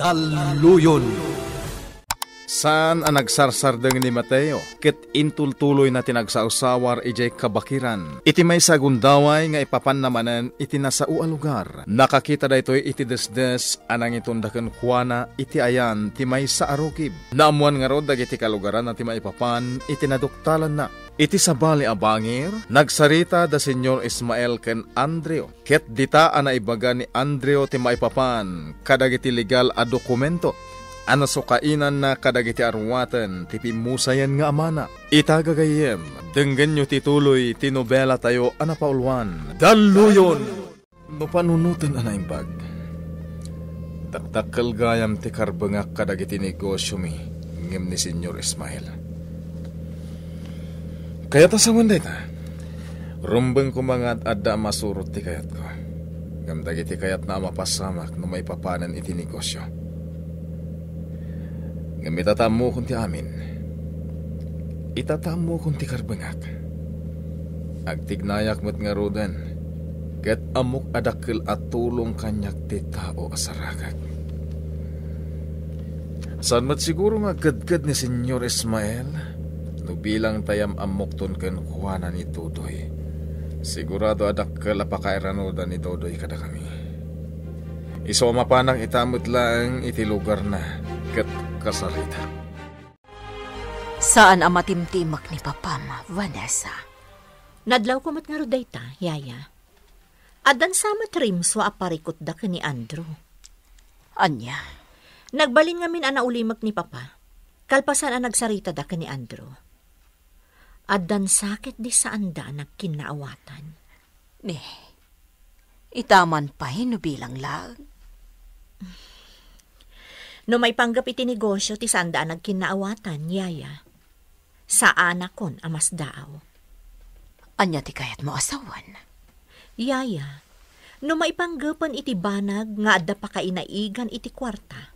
Daluyon. Saan ang nagsarsardeng ni Mateo? Ket intultuloy na tinagsawsawar ijay kabakiran. Iti may sagundaway nga ipapanamanan iti nasao a lugar. Nakakita daytoy iti desdes anang itundaken Juana iti ayan ti may sa arukib. Naamuan nga rod dagiti kalugaran na ti maipapan iti naduktalan na. Iti sabali a bangir, nagsarita da Senyor Ismael ken Andreo. Ket dita ana ibaga ni Andreo ti maipapan kadagiti legal a dokumento. Ano sukainan na kadagiti arwaten ti pimusayan nga amana. Itagagayem, denggan nyo tituloy ti nobela tayo anapaulwan. Daluyon! No panunutan ana imbag. Dakdakkel gayam ti karbengak kadagiti negosyo mi ngem ni Senyor Ismael. Kaya tasawan dayta. Rumbeng kumangat adda masurot ti kayat ko. Ngem dagiti kayat na mapasamak no may papanan iti negosyo. Ngam itatamo kung ti amin. Itatamo kung ti karbengak. Agtignayak mo't nga rodan. Ket amok adakil at tulong kanyak ti tao asaragag. Saan mat siguro nga gadgad ni Senyor Ismael? No bilang tayam amok ton ken Juana ni Dodoy. Sigurado adakil apakairanodan ni Dodoy kada kami. Iso mapanang itamot lang iti lugar na ket kasarita. Saan ang matimtimak ni Papam, Vanessa? Nadlaw ko mat nga roday ta, yaya. Adan sama trim so aparikot da ka ni Andrew. Anya? Nagbalin nga min ana ulimak ni Papa. Kalpasan ang nagsarita da ka ni Andrew. Adan sakit di saan da nagkinaawatan. Itaman pa bilang lang. No may panggap iti negosyo ti sanda nagkinaawatan, yaya. Sa anak kon amas daaw. Anya ti kayat mo asawan? Yaya, no may panggapan iti banag nga adda pa kainaigan iti kwarta.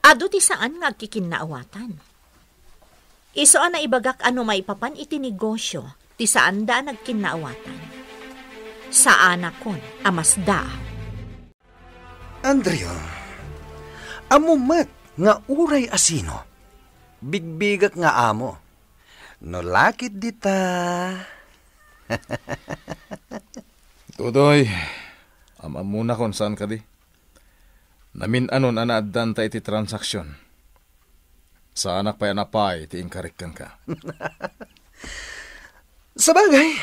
Ado ti saan nga agkikinaawatan. Iso na ibagak ano may papan iti negosyo ti saan da nagkinaawatan. Sa anak kon amas daaw. Andrea, amumat nga uray asino. Bigbigak nga amo. No lakit dita. Tudoy, amam muna kung saan ka di. Namin anon anaaddan ta iti transaksyon. Sa anak pa yan apay, iti ingkarikkan ka. Sabagay,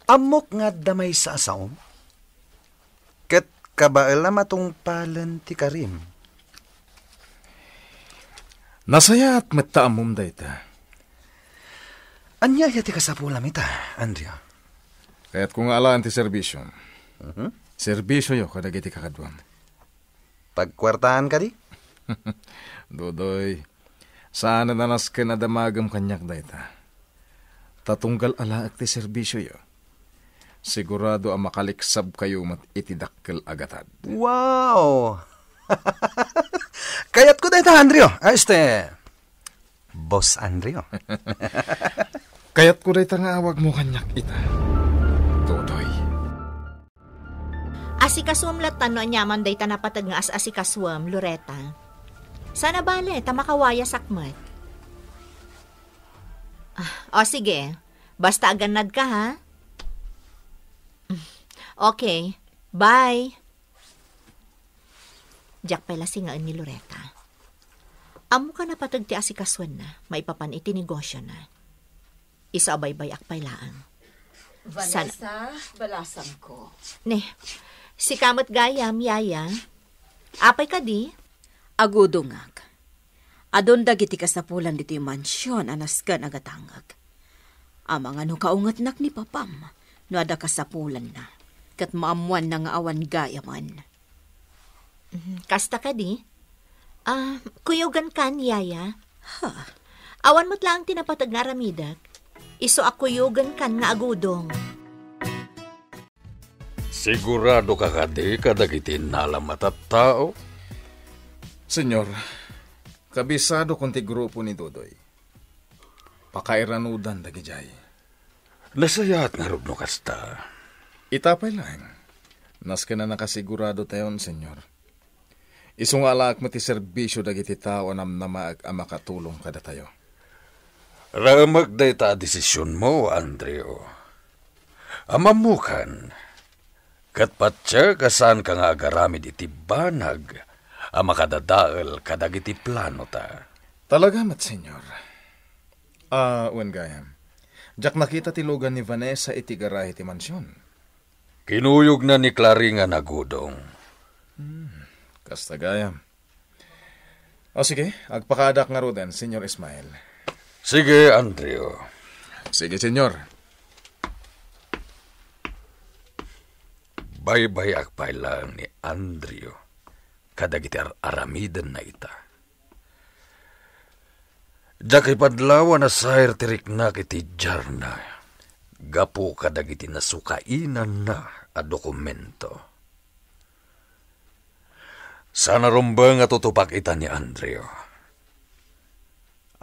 amok nga damay sa asaom. Ket kabaela matungpalan ti Karim. Nasaya at mataamom dayta. Anya ti kasapulam ita, Andrea. Kaya't kung alaan ti serbisyo. Serbisyo yo kadagiti kakadwam. Pagkwartaan ka di? Dodoy, saan nanas ka na damagam kanyak dayta. Tatunggal alaak ti serbisyo yo. Sigurado ang makaliksab kayo mat itidakkel agatad. Wow! Kayat ko dayta, Andrea. Boss Andrea. Kayat ko dayta nga awag mo kanyak ita. Dodoy. Asikaswam latan no anyaman dayta napatag nga asikaswam, Loretta. Sana bale, tamakawaya sakmat. O sige, basta aganad ka ha. Okay, bye. Jack pala singaan ni Loretta. Amo ka napatag ti asikaswan na, maipapan iti negosyo na. Isa abay-bay akpay laang. Vanessa, balasam ko. Ne, si kamot gayam, yaya. Apay ka di? Agudungag. Adon dagiti kasapulan dito yung mansyon anas ka nagatangag. Amang ano kaungat-nak ni Papam, no ada kasapulan na. Kat maamuan na nga awan gayaman. Kasta ka di? Kuyugan kan, yaya. Awan mo't lang tinapatag nga ramidak. Iso akuyugan kan nga agudong. Sigurado ka kadi kadagiti nalamat at tao? Senyor, kabisado konti grupo ni Dodoy. Pakairanudan dagijay. Nasayat nga rugno kasta. Itapay lang. Nas ka na nakasigurado tayon, senyor. Isong alak mo ti serbisyo dagiti tao namnamaag ang makatulong kada tayo. Ramag day ta desisyon mo, Andreo. Amamukan. Katpatya kasan ka nga agaramid iti banag ang makadadaal kadagiti plano ta. Talaga mat, senyor. Wen gayam. Jak nakita ti lugan ni Vanessa iti garahe ti mansyon. Kinuyog na ni Clary nga nagudong. Kasta gayam. O sige, agpakadak nga roden, Senyor Ismael. Sige, Andreo. Sige, senyor. Baybay akpay lang ni Andreo kadagiti aramidan na ita. Diyak ipadlawa na sayr tirik na kiti Jarna. Gapo kadagiti nasukainan na a dokumento. Sana rumbang nga tutupak ita ni Andreo.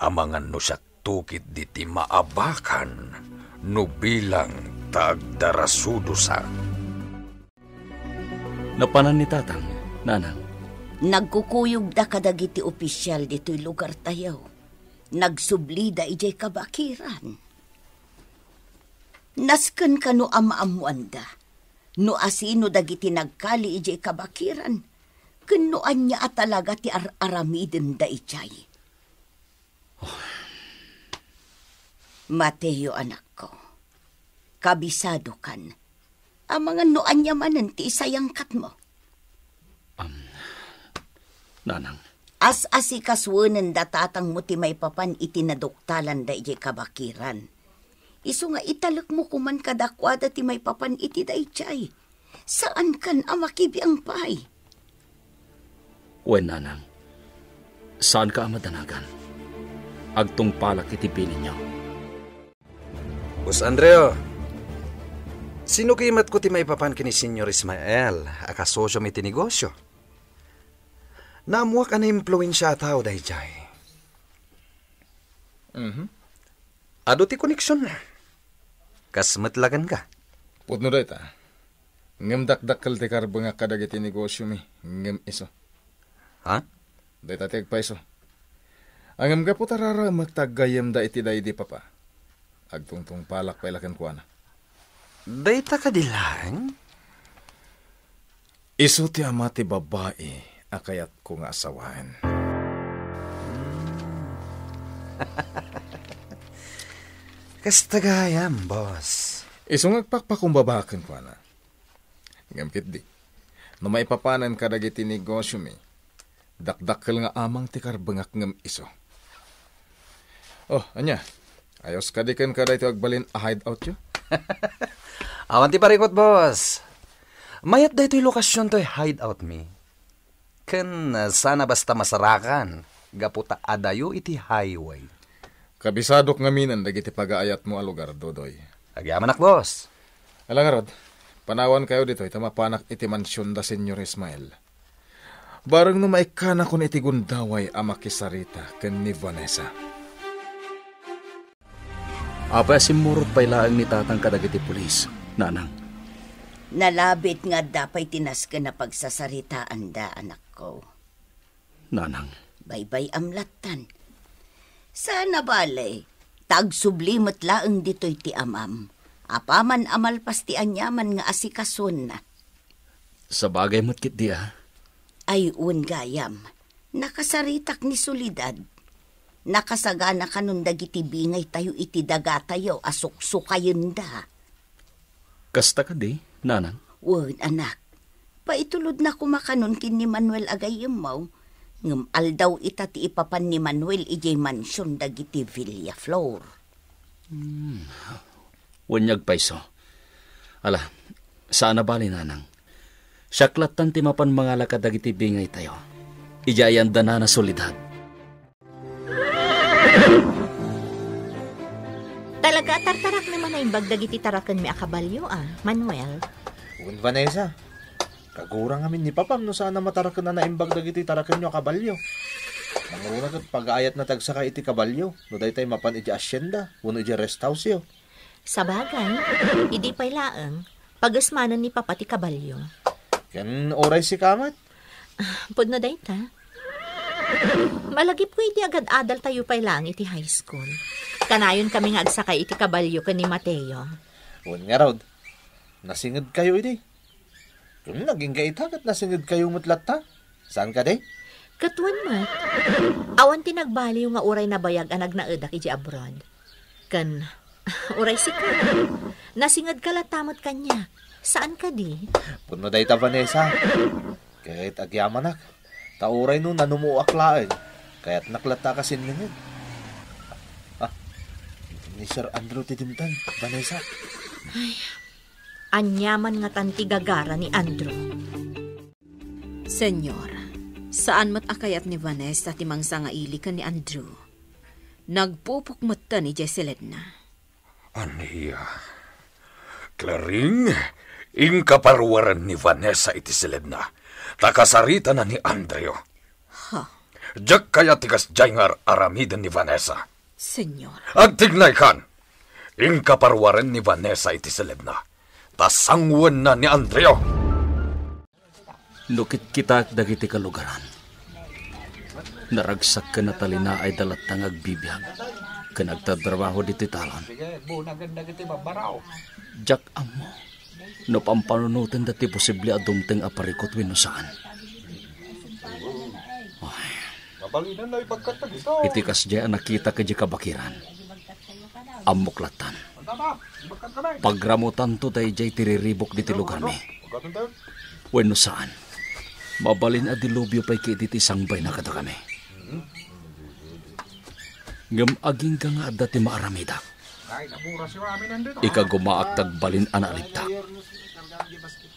Amangan no siya tukit diti maabakan no bilang tagdarasudusa. Napanan ni Tatang, Nanang. Nagkukuyog da kadagiti opisyal dito'y lugar tayo. Nagsublida ijay kabakiran. Nasken ka no amaamuan da. No asino dagiti nagkali ijay kabakiran. Kunoan niya at talaga ti aramiden da ijay. Mateo, anak ko. Kabisado kan. Ang mga noan niya manan ti isayangkat mo. Nanang. As-asikaswanan datatang mo ti may papan itinaduktalan da ijay kabakiran. Iso nga italak mo kuman kadakwada ti may papan iti da ijay. Saan kan amakibiang pay? Wen, Nanang. Saan ka amadanagan? Agtong palak iti pilin niyo. Bus Andreo, sino kimat ko ti may papan kini Senyor Ismael, akasosyo mi ti negosyo? Namuak na impluensya tao dahi jay. Ado ti koneksyon na. Kasmatlagan ka. Pudno da ita. Ngem dakdakkel ti karbanga kadagiti negosyo mi. Ngem iso. Ha? Da ita ti agpaiso. Angem ka po tarara magtagayem da iti da papa. Agtungtong palak pailakan ko na. Dayta ka dilang? Iso ti ama ti babae, akayat ko nga asawahan. Kastagayam, boss. Iso ngagpakpakumbabakan ko na. Ngamkit di. No maipapanan ka dagiti negosyo mi, dakdakkel nga amang ti karbangak ngem iso. Oh, anya, ayos kadikan ka da ito agbalin a hideout yo? Awan ti parikot, boss. Mayat da ito'y lokasyon to'y hideout mi. Ken sana basta masarakan. Gaputa adayo iti highway. Kabisadok nga minan dagiti pagaayat mo a lugar, Dodoy. Agyaman ak, boss. Alang arod, panawan kayo dito ita mapanak iti mansyon da Senyor Ismael. Barang no maikana kon iti gundaway a makisarita ken ni Vanessa. Apa simurot pailaan ni Tatang kadagiti pulis, Nanang. Nalabit nga dapay tinasken na pagsasaritaan da, anak ko. Nanang. Baybay amlatan. Sana balay, tagsublimot laeng dito'y ti amam. Apaman amalpas ti anyaman nga asikason na. Sa bagay matkit di Ay gayam, nakasaritak ni Solidad. Nakasagana kanun dagiti bingay tayo iti daga tayo asuksukayon da. Kasta ka di, Nanang. Wen, anak, paitulod na kumakanon kin ni Manuel agayem mo. Ngem aldaw ita ti ipapan ni Manuel ijay mansyon dagiti Villaflor. Wanyag paiso. Ala, sana bali, Nanang. Siyaklatan ti mapan mga lakad dagiti bingay tayo. Ijayan da na Solidad. Talaga tartarak naman na imbag dagiti taraken mi akabalyo Manuel. Un Vanessa, kagurang amin ni Papam no sana mataraken na naimbag dagiti taraken nyo kabalyo. Nanguruna kat pag-aayat na tagsaka iti kabalyo, no daytay mapan iti asyenda, uno iti rest house yo. Sa bagay, idi pay laeng, pagasmanan ni Papa ti kabalyo. Ken oray si kamat? Pudno day ta. Malagip ko iti agad adal tayo pa'y lang iti high school. Kanayon kami nga agsakay iti kabalyo ka ni Mateo. Huwag nga raw, nasingid kayo iti. Kung naging gaitagat nasingid kayo mutlat ta. Saan ka day? Katuan mat, awan tinagbaliw nga uray na bayag anag naedak iti abroad. Kan, uray si ka. Nasingid ka latamot kanya. Saan ka di? Puno day ta, Vanessa. Kahit agyamanak. Tauray no nanumuaklain. Kaya't naklata ka siningid. Ni Sir Andrew tidimtan, Vanessa. Ay, anyaman nga tantigagara ni Andrew. Senyor, saan mat akayat ni Vanessa timang sangaili ka ni Andrew? Nagpupukmata ni Jesseledna. Aniya, Klaring, ingkaparwaran ni Vanessa iti Seledna. Takasarita na ni Andrew. Ha? Jak kaya tikas jayngar aramidan ni Vanessa. Senyor. Agtignay kan, ingkaparwaran ni Vanessa iti Seledna. Tasangwan na ni Andrew. Lukit kita dagiti kalugaran. Naragsak ka na talina ay dalatang agbibiyag. Kanagtatrabaho diti talon. Jak amo. No pampanunutin dati posible adumteng aparikot winusaan. Iti kasya nakita ka di kabakiran. Amuklatan. Pagramutan to tayo jay tiriribok diti lugar mi. Winusaan. Mabalin a dilubyo pa'y kititi sangbay na kada kami. Ngam aging ka nga dati maaramidak. Ika gumaak tagbalin analiptak.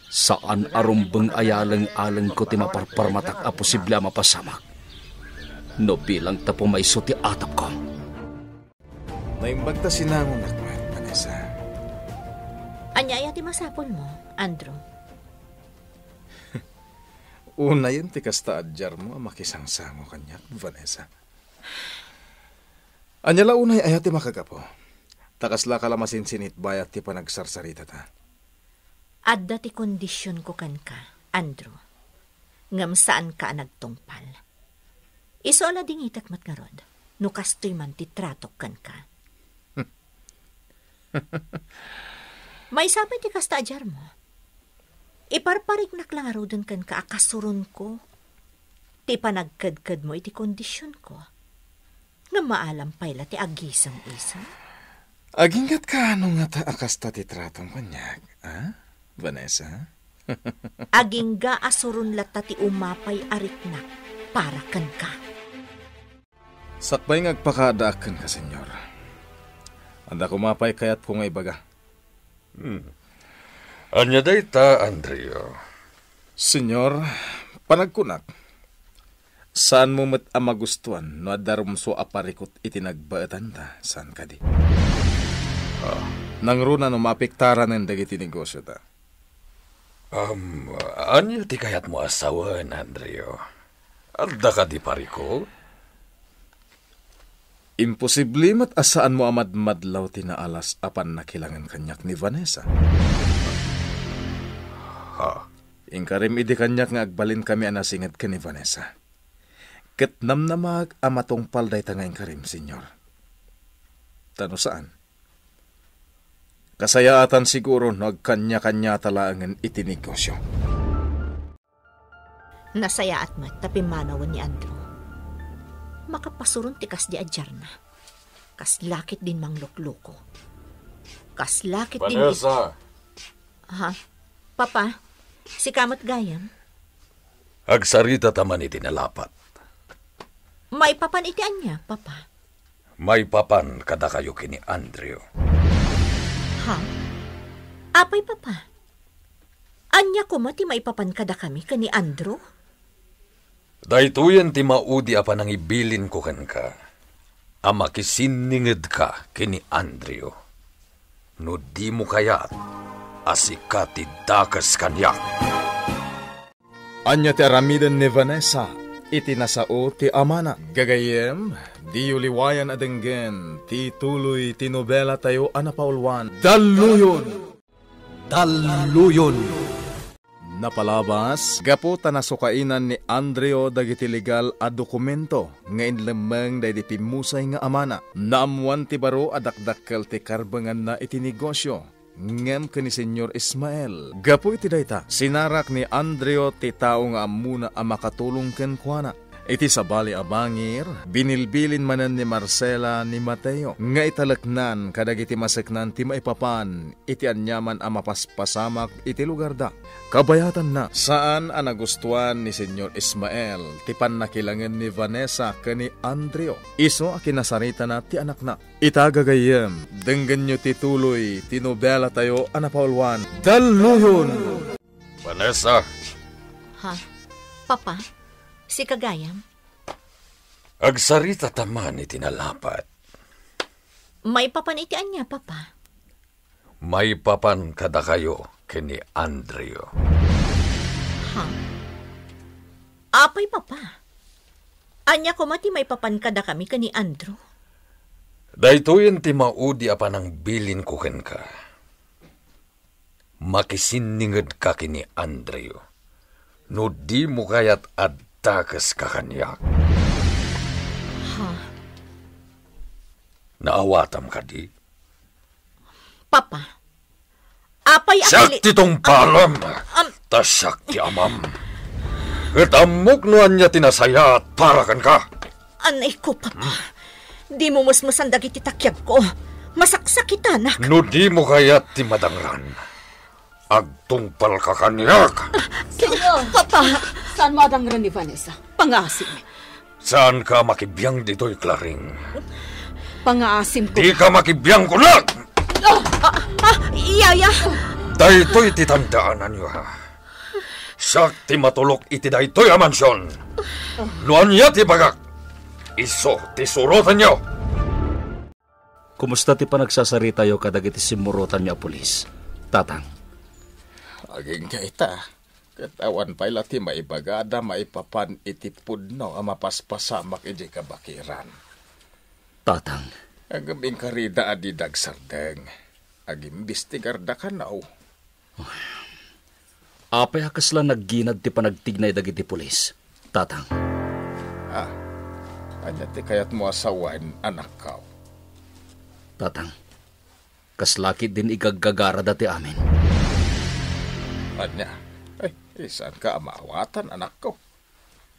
Saan arumbeng ayalang-alang ko ti maparparmatak a posible a mapasamak. No bilang tapo may suti atap ko. Naimbag ta sinangon akmat, Vanessa. Anyaya ti masapol mo, Andrew. Una yun ti kasta adjar mo makisangsamo kanyak, Vanessa. Anyala unay ayat ti makagapo. Takasla kalamasin sinit bayat ti panagsarsarita ta. Adda ti kondisyon ko kan ka, Andrew. Ngam saan ka nagtungpal. Iso na dingitak matngarod. No kastoy man ti tratok kan ka. May sabi ti kasta adjar mo. Iparparig naklaro dun kan ka akasuron ko. Ti panagkadkad mo iti kondisyon ko. Nga maalam payla ti agisang-isang. Agingat ka ano nga ta akasta ti tratong kanyak, ha? Vanessa? Agingga asurun lata ti umapay ariknak para kan ka. Sakbay ngagpakadaakan ka, senyor. Anda kumapay kayat kung ay baga. Anya day ta, Andrew. Senyor, panagkunak. Saan mo met amagustuhan no adarumso aparikot itinagbaatan ta? Saan ka di? Nangruna no mapiktaran ng dagiti negosyo ta. Anya ti kayat mo asawan, Andrew? Alda ka di pariko? Imposible mat asaan mo amadmadlaw tinaalas apan nakilangan kanyak ni Vanessa. Ingkarim idi kanyak nga agbalin kami anasingad ka ni Vanessa. Ket namnamag amatong palday ta nga ingkarim, senyor. Tano saan? Kasayaatan siguro nagkanya-kanya talaangan itinegosyo. Nasayaat mat tapimanawan ni Andrew. Makapasurun ti kas di adjar na. Kas lakit din manglukloko. Kas lakit din... Vanessa! Ha? Papa, si Kamat Gayam? Agsarita taman iti nalapat. May papan iti anya, Papa? May papan kada kayo kini Andrew. Ha? Apay, Papa? Anya ko mati may papan kada kami kani Andrew? Daytoyan ti maudi apa nang ibilin ko kan ka. Ama kisiningid ka kini Andrew. No di mo kayat, asika ti dakas kanya. Anya ti aramidan ni Vanessa, iti nasao ti amana. Gagayem, di uliwayan adenggen, ti tuloy ti nobela tayo anapaulwan. Daluyon! Daluyon! Napalabas, gapo tanasukainan ni Andreo dagiti legal a dokumento ngayon lamang day di pimusay nga amana. Naamuan ti baro adakdakkel ti karbangan na iti negosyo. Ngem kani Senyor Ismael. Gapo iti dayta, sinarak ni Andreo ti tao nga amuna a makatulong ken kuana. Iti sabali abangir, binilbilin manan ni Marcela ni Mateo. Nga italaknan kadagiti maseknan ti maipapan, iti anyaman a mapaspasamak iti lugar da. Kabayatan na, saan ang nagustuhan ni Senyor Ismael, ti pannakilangan ni Vanessa kani Andreo. Iso a kinasarita na ti anak na. Itagagayem, denggan nyo ti tuloy, ti nobela tayo anapaulwan. Daluyon! Vanessa, Ha? Papa? Si Kagayam? agsarita taman iti nalapat. May papanitian niya, Papa. May papan kada kayo kini Andreo. Ha? Apay, Papa. Anya ko mati may papan kada kami kani Andrew. Daytoyen ti maudi apan ang bilin ko ken ka. Makisininged ka kini Andreo. No di mo kayat adtakas ka kanyak. Ha? Naawatam ka di? Papa. Apay Siyak titong palam. Tasyak ti amam. At amok noan niya tinasayat para kan ka. Anay ko, Papa. Di mo musmusan dagiti takyag ko. Masaksak kita, anak. No di mo kayat ti madangran. Agtungpal ka kanyak. Papa, saan mo adangran ni Vanessa? Pangasim. Saan ka makibiyang dito'y klaring? Pangasim ko. Di ka makibiyang ko na! Iyaya! Daytoy titandaanan niyo ha. Siyak ti matulok iti daytoy a mansyon. Luan niya ti bagak. Iso ti surotan niyo. Kumusta ti panagsasarita yo kadagiti simurutan niya pulis? Tatang. Aging kaita, katawan pala ti maibagada maipapan iti pudno ang mapaspasamak iti kabakiran. Tatang. Agabing karida adi dagsardeng, aging bistigarda ka naw. Apay hakas lang nagginad ti panagtignay dagiti pulis. Tatang. Anya ti kayat mo asawain anak kaw. Tatang. Kaslaki din igaggagara dati amin. Anya, isan ka amaawatan anak ko.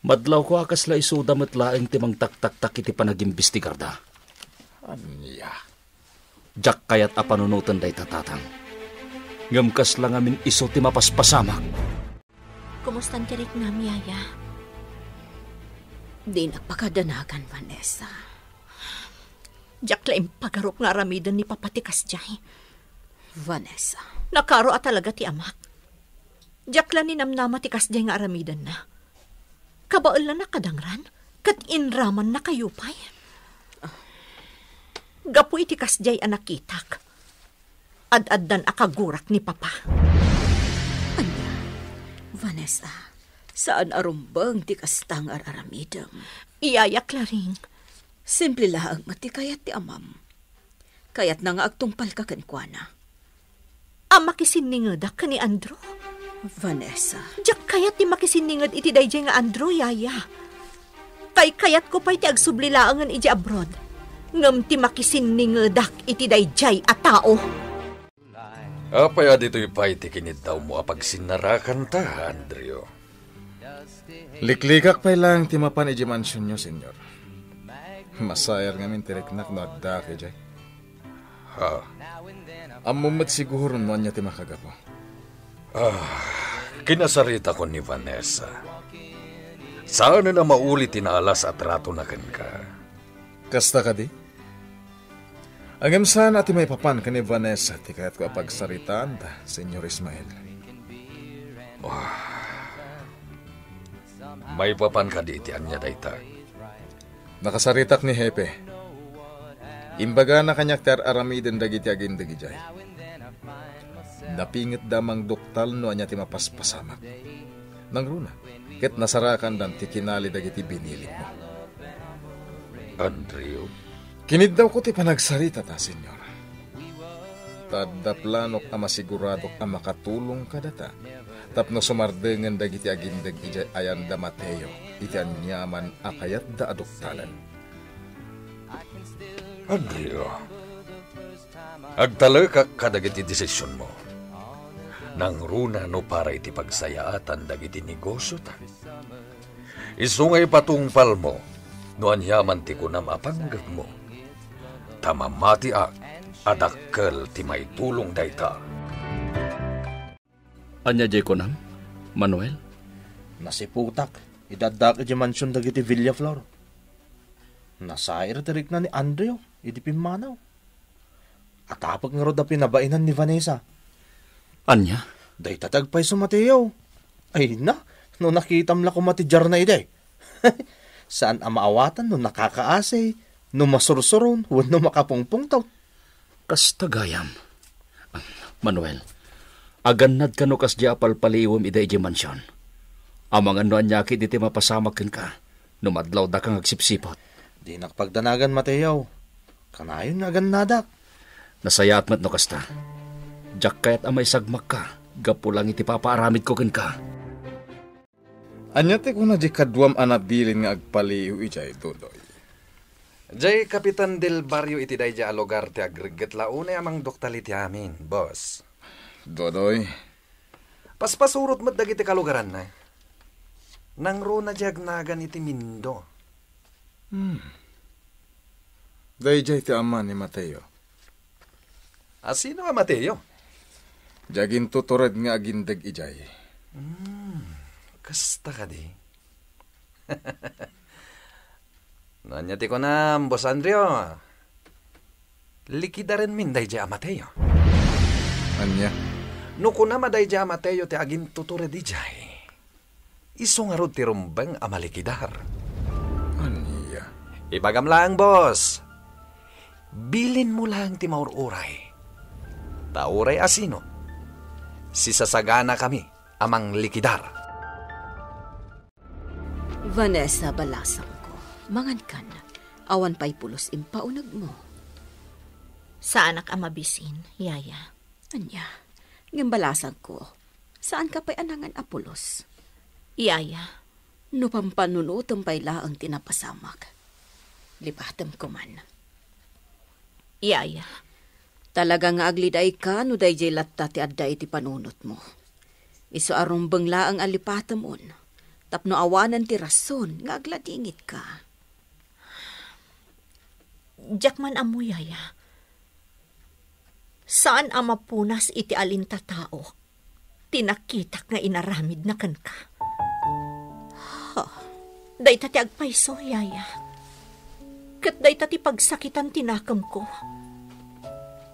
Madlaw ko akas la isuda matlaeng timang tak-tak-tak iti panagimbistigarda. Anya. Jak kayat apanunutan day tatatang. Ngamkas lang amin iso ti mapaspasamak. Kumustan tirik na, Miyaya? Di nagpakadanagan, Vanessa. Jak laing pagarop nga aramidan ni papatikas jay. Vanessa. Nakaro at talaga ti amak. Jak lang ni namnama tikas jay nga aramidan na. Kabaol na nakadangran, kat inraman na kayupay. Gapu itikas jay anakitak. Ad-addan akagurak ni Papa. Anya, Vanessa, saan arumbang ti kastang araramidam? Iyayak laring. Simple lang mati kayat ti amam. Kayat na nga agtungpal ka kanikwana. Ang makisiningad ka ni Andrew. Vanessa. Jak kayat ti makisiningad iti dayjay nga Andrew, Yaya. Kayat ko pa iti agsublilaangan iti abroad. Ngam ti makisinningadak iti dayjay a tao. Apaya dito'y pa'y tikinid daw mo apag sinarakan ta, Andreo. Liklikak pa lang timapan iji mansyon nyo, senyor. Masayar ngamin tiriknak no adda kay jay. Ha? Amumat siguro no niya timakagapo. Kinasarita ko ni Vanessa. Sana na maulit tinaalas at rato na kan ka. Kasta ka di? Agam sana ati may papan ka ni Vanessa ti kayat ko apagsaritaan ta, Senyor Ismael. May papan ka di iti anya dayta. Nakasaritak ni Hepe. Imbaga na kanyak ter aramiden dagiti agin dagijay. Napingit damang doktal no anya ti mapaspasamak. Nangruna, ket nasarakan dan ti kinali dagiti binilik mo. Andreo? Kinid daw ko ti panagsarita ta, senyor. Tadda planok ama siguradok ama makatulong kadata. Tapno sumardengan dagiti agindag ijay Ayanda Mateo. Iti anyaman akayat da adoktalan. Andrio, agtala ka kadagiti desisyon mo. Nang runa no para iti pagsayaatan dagiti negosyo ta. Isungay patungpal mo, no anyaman ti kunam apanggag mo. Tamamati adakkel ti may tulong dayta. Anya jay ko nam, Manuel? Nasiputak, idadak iti mansyon dagiti Villaflor. Nasair tirik na ni Andrew, iti pimanaw. At apag nga roda pinabainan ni Vanessa. Anya? Day tatagpay sa Mateo. Ay na, no nakitam la ko matijar na ide. Saan ang maawatan no nakakaasay, no masursuron, no makapungpungtaw. Kastagayam. Manuel, agannad ka no kas di apalpaliwam ida iji mansyon. Amang ano anyaki diti mapasamag ka, no madlaw da kang agsipsipot. Di nakpagdanagan Mateo. Kanayon nga gannadak. Nasayat mat no kasta. Diyak kayat amay sagmak ka, gapulang iti papaaramid ko ka. Anyate ko na di kadwam anabilin nga agpaliw ijay Dodoy. Jay Kapitan del Barrio iti day ja lugar ti agriget launay amang doktali ti amin, boss. Dodoy. Paspasurot mo't dagiti kalugaran na. Nang runa jagnagan iti Mindo. Dayjay ti ama ni Mateo. Sino nga Mateo? Jagin tuturad nga agindag ijay. Kasta ka di. Nanyati ko na, Boss Andrio. Likidarin min day ja Mateo. Anya? No kuna maday ja Mateo ti agin tuturad ijay. Iso nga rod ti rumbang amalikidar. Anya? Ibagam lang, boss. Bilin mo lang ti maururay. Tauray asino. Sisasagana kami, amang likidar. Vanessa, balasang ko. Mangan ka na. Awan pa'y pulos impaunag mo. Sa anak ang mabisin, yaya. Anya, ng balasang ko. Saan ka pa'y anangan apulos? Yaya. No pampanunutom pa'y laang tinapasamak. Lipatam ko man. Yaya. Talaga nga agliday ka, no day jay latta ti adda iti panunot mo. Iso arumbang laang alipatam on. Tapno awanan ti rason, nga agladingit ka. Jakman amo, yaya. Saan ang mapunas iti alinta tao? Tinakitak nga inaramid na kan ka. Day tati agpaiso, yaya. Kat day tati pagsakitan tinakam ko.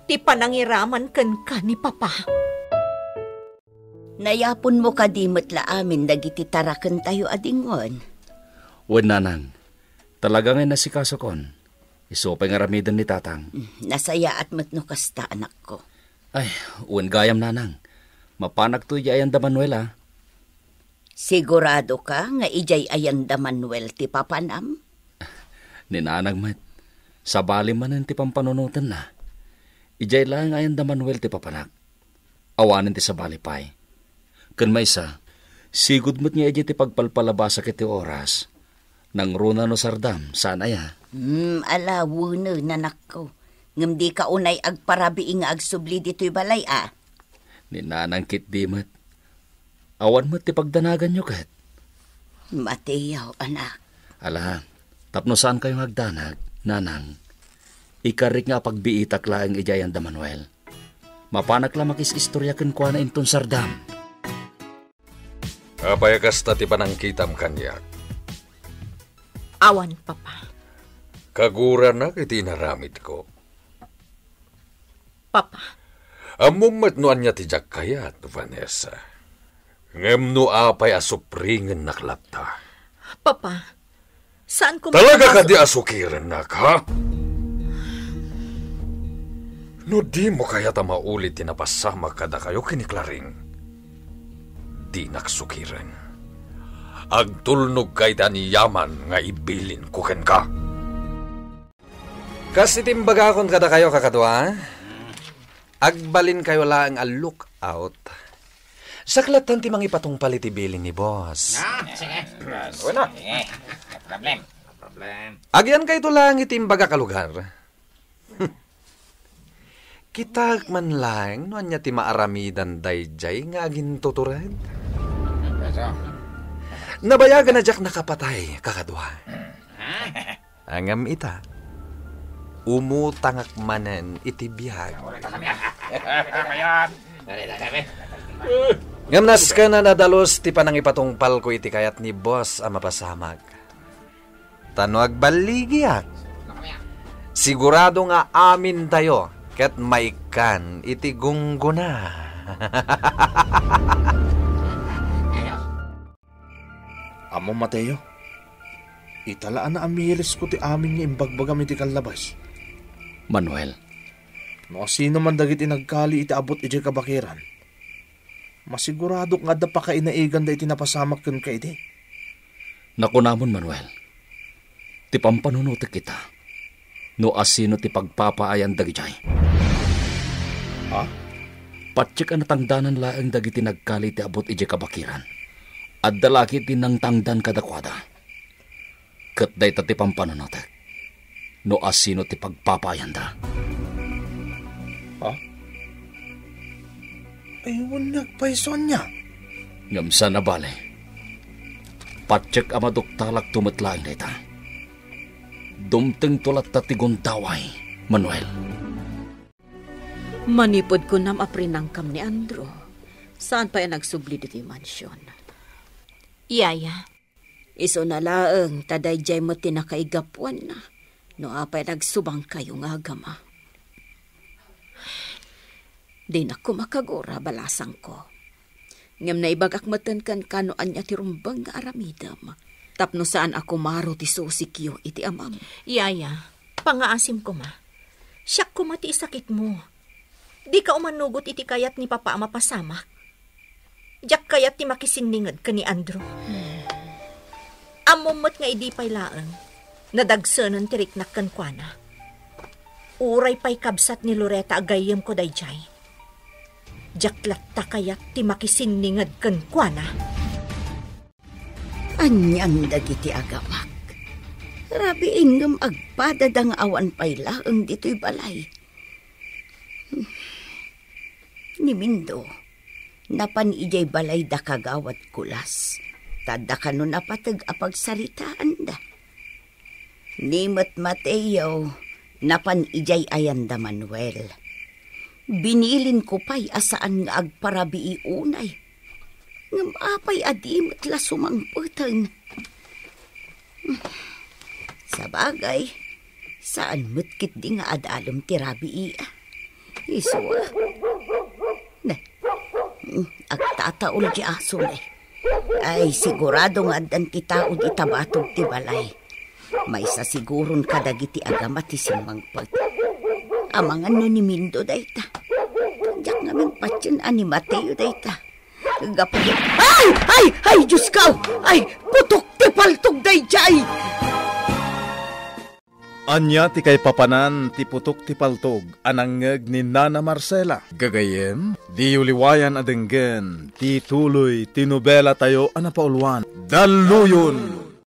Ti panangiraman kan ka ni Papa. Nayapon mo kadimot la amin dagiti taraken tayo adingon. Wen nanang, talaga ngay nasikaso kon. Isupay nga ramidan ni tatang. Nasaya at matno kasta anak ko. Ay, wen gayam nanang. Mapanak to Ayanda Manuel Sigurado ka nga ijay Ayanda Manuel ti papanam? Ninanag mat, sabali manan ti pampanunutan na. Ijay lang Ayanda Manuel ti papanak. Awanin ti sabali pay. Kan may isa, sigud mo't niya ijay ti pagpalpalabasa kiti oras. Nang runa no sardam, saan aya? Alawuno nanak ko. Ngam di ka unay agparabi nga agsubli dito'y balay Ninanang kit di mat. Awan mo't ti pagdanagan nyo kat. Mateo, anak. Ala, tapno saan kayong agdanag, nanang? Ikarik nga pagbiitak laang Ayanda Manuel. Mapanak la makis-istorya kwa na inton sardam. Apay kasta ti panangkitam kanyak. Awan, Papa. Kagura na kiti naramid ko. Papa. Amumat no anya ti jak kayat, Vanessa. Ngem no apay asupringen naklapta. Papa, saan ko Talaga ka di asukiran nak, ha? No di mo kaya ta maulit tinapasama kada kayo kiniklaring. Di naksukiran. Agtulnog kay tani yaman nga ibilin ko ken ka. Kasi timbaga akon kada kayo kakadwa, Agbalin kayo lang a look out. Saklatan ti mangipatong palitibilin ni boss. Sige. Bueno. Sige. Problem. Agyan kayo lang itimbaga ka lugar. Kitag man lang, no anya ti maaramidan dayjay nga agin tuturan. Nabayagan na jak nakapatay, kakadwa. Angam ita, umutangak manen iti biyag. Ngamnas ka na nadalos ti panang ipatungpal ko iti kayat ni boss ang mapasamag. Tano agbaligyak. Sigurado nga amin tayo, ket maikan iti gungguna. Amo Mateo, italaan na amiris ko ti amin nga imbagbagam iti kanlabas. Manuel, No sino man dagiti nagkali iti abot iti kabakiran. Masigurado nga da pa kainaigan da iti napasamak kun ka iti. nakunamon Manuel, ti pampanunutik kita, no asino ti pagpapaayan dagijay. Ha? Patsik ang natangdanan laang dagiti nagkali ti abot iti kabakiran. At dalaki tinang tangdan kadakwada. Kat day ta ti pampanunotek. No asino ti pagpapayanda. Ha? Ay, wanag paison niya. Ngamsa na bale. Patsik amaduktalak tumatlaing dayta. Dumting tulat ta ti guntaway, Manuel. Manipod ko nam aprinangkam ni Andrew. Saan pa yan nagsubli dito yung mansyon? Iyaya, Iso na laeng tadayjay mo tinakaigapuan na. No apay nagsubang kayo nga agama. Di na ko makagura balasang ko. Ngam na ibagak matan kan kanoan niya ti rumbang nga aramidam. Tapno saan ako maro ti susikyo iti amam. Iyaya, pangaasim ko ma. Siyak ko mati sakit mo. Di ka umanugot iti kayat ni Papa mapasamak. Diyak kayat ti makisiningad ka ni Andrew. Amumot nga idi pay laeng. Nadagsanan ti riknak kan kuana. Uray pay kabsat ni Loretta agayem ko dayjay. Diyak latta kayat ti makisiningad kan kuana. Anyang dagiti agamak. Rabi ingem agpadadang awan pay laeng dito'y balay. Ni Mindo, napan ijay balay da kagawat kulas. Tada ka nun napatag apagsaritaan da. Ni Mateo, napan ijay ayanda Manuel. Binilin ko pa'y asaan nga agparabi unay. Ngam apay adimot la sumangputan. Sa bagay, saan mutkit di nga adalom tirabi iya. Iswa. Na, agtataol di aso na. Ay, sigurado nga adan kita o itabatog ti balay. May sasiguron kadagiti agamat ti simangpag. Amangan no ni Mindo dayta. Diyak namin patyan ani Mateo dayta. Gapagin. Ay, Diyos ka! Ay, putok ti paltog dayjay! Anya ti kay papanan ti putok ti paltog anangeg ni Nana Marcela. Gagayem, di uliwayan adenggen ti tuloy ti nobela tayo anapauluan. Daluyon!